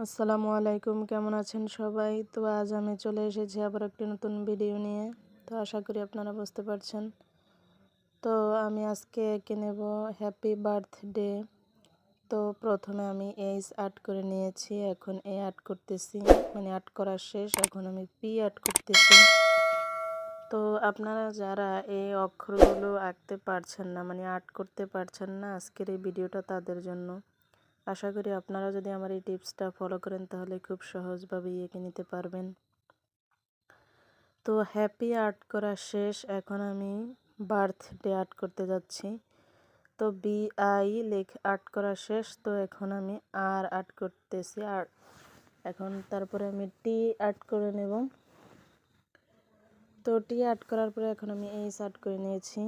আসসালামু আলাইকুম, কেমন আছেন সবাই? তো আজ আমি চলে এসেছি আবার একটি নতুন ভিডিও নিয়ে। তো আশা করি আপনারা বুঝতে পারছেন। তো আমি আজকে এঁকে নেব হ্যাপি বার্থডে। তো প্রথমে আমি এইচ আর্ট করে নিয়েছি, এখন এ আর্ট করতেছি, মানে আর্ট করা শেষ, এখন আমি পি আর্ট করতেছি। তো আপনারা যারা এই অক্ষরগুলো আঁকতে পারছেন না, মানে আর্ট করতে পারছেন না, আজকের এই ভিডিওটা তাদের জন্য। আশা করি আপনারা যদি আমার এই টিপসটা ফলো করেন তাহলে খুব সহজভাবেই এঁকে নিতে পারবেন। তো হ্যাপি আর্ট করা শেষ, এখন আমি বার্থডে আর্ট করতে যাচ্ছি। তো BI আর্ট করা শেষ, তো এখন আমি আর আর্ট করতেছি। আর এখন তারপরে আমি টি আর্ট করে নেব। তো টি আর্ট করার পরে এখন আমি এইচ আর্ট করে নিয়েছি।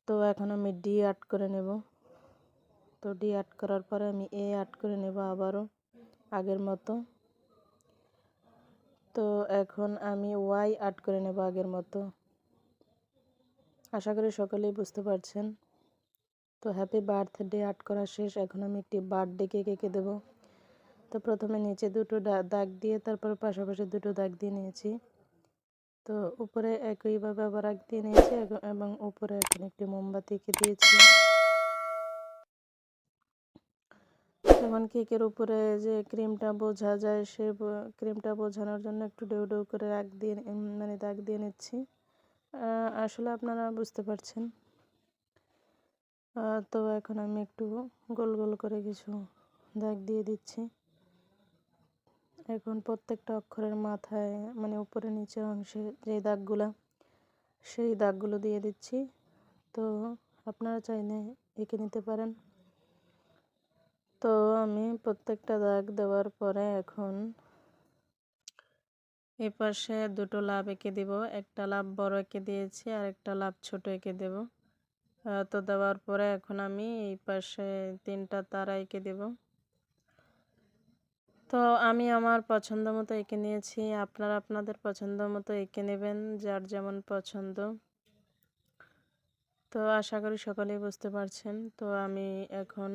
তো এখন আমি ডি আর্ট করে নেব। তো ডি আর্ট করার পরে আমি এ আর্ট করে নেব আবারও আগের মতো। তো এখন আমি ওয়াই আর্ট করে নেব আগের মতো। আশা করি সকলেই বুঝতে পারছেন। তো হ্যাপি বার্থডে আর্ট করা শেষ, এখন আমি একটি বার্থডে কেক এঁকে দেব। তো প্রথমে নিচে দুটো দাগ দিয়ে তারপর পাশাপাশি দুটো দাগ দিয়ে নিয়েছি। তো উপরে একইভাবে আবার দাগ দিয়ে নিয়েছি এবং উপরে এখন একটি মোমবাতি এঁকে দিয়েছি। যেমন কেকের উপরে যে ক্রিমটা বোঝা যায়, সে ক্রিমটা বোঝানোর জন্য একটু ডেউ ডেউ করে দাগ দিয়ে নিচ্ছি। আসলে আপনারা বুঝতে পারছেন। তো এখন আমি একটু গোল গোল করে কিছু দাগ দিয়ে দিচ্ছি। এখন প্রত্যেকটা অক্ষরের মাথায়, মানে উপরে নিচের অংশে যে দাগগুলো, সেই দাগগুলো দিয়ে দিচ্ছি। তো আপনারা চাইলে এঁকে নিতে পারেন। তো আমি প্রত্যেকটা দাগ দেওয়ার পরে এখন এই পাশে দুটো লাভ এঁকে দিব। একটা লাভ বড় এঁকে দিয়েছি আর একটা লাভ ছোট এঁকে দেব। তো দেওয়ার পরে এখন আমি এই পাশে তিনটা তারা এঁকে দেব। তো আমি আমার পছন্দ মতো এঁকে নিয়েছি, আপনারা আপনাদের পছন্দ মতো এঁকে নেবেন, যার যেমন পছন্দ। তো আশা করি সকলেই বুঝতে পারছেন। তো আমি এখন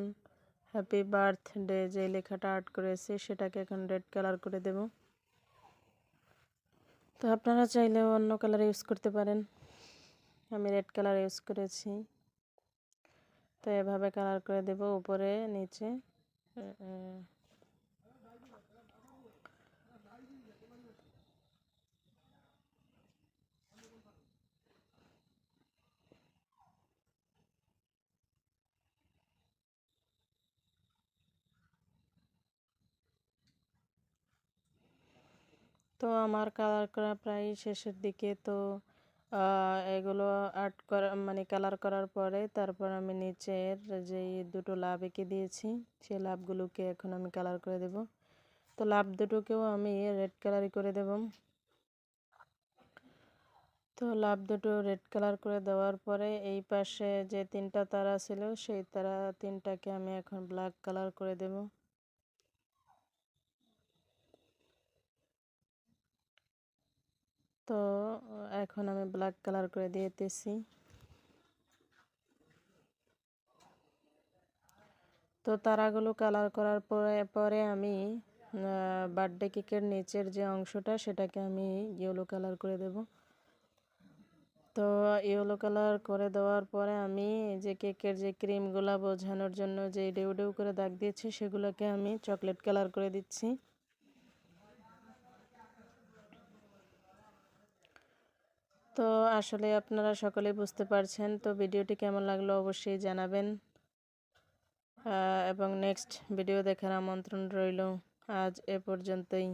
হ্যাপি বার্থডে যে লেখাটা আর্ট করেছি সেটাকে এখন রেড কালার করে দেব। তো আপনারা চাইলেও অন্য কালার ইউজ করতে পারেন, আমি রেড কালার ইউজ করেছি। তো এভাবে কালার করে দেব উপরে নিচে। তো আমার কালার করা প্রায় শেষের দিকে। তো এগুলো আর্ট করা, মানে কালার করার পরে তারপর আমি নিচের যেই দুটো লাভ এঁকে দিয়েছি সেই লাভগুলোকে এখন আমি কালার করে দেব। তো লাভ দুটোকেও আমি রেড কালারই করে দেব। তো লাভ দুটো রেড কালার করে দেওয়ার পরে এই পাশে যে তিনটা তারা ছিল সেই তারা তিনটাকে আমি এখন ব্ল্যাক কালার করে দেব। তো এখন আমি ব্ল্যাক কালার করে দিতেছি। তো তারাগুলো কালার করার পরে আমি বার্থডে কেকের নিচের যে অংশটা সেটাকে আমি ইয়েলো কালার করে দেব। তো ইয়েলো কালার করে দেওয়ার পরে আমি যে কেকের যে ক্রিমগুলো বোঝানোর জন্য যে ডেউ ডেউ করে দাগ দিয়েছি সেগুলোকে আমি চকলেট কালার করে দিচ্ছি। তো আসলে আপনারা সকলে বুঝতে পারছেন। তো ভিডিওটি কেমন লাগলো অবশ্যই জানাবেন, এবং নেক্সট ভিডিও দেখার আমন্ত্রণ রইল। আজ এ পর্যন্তই।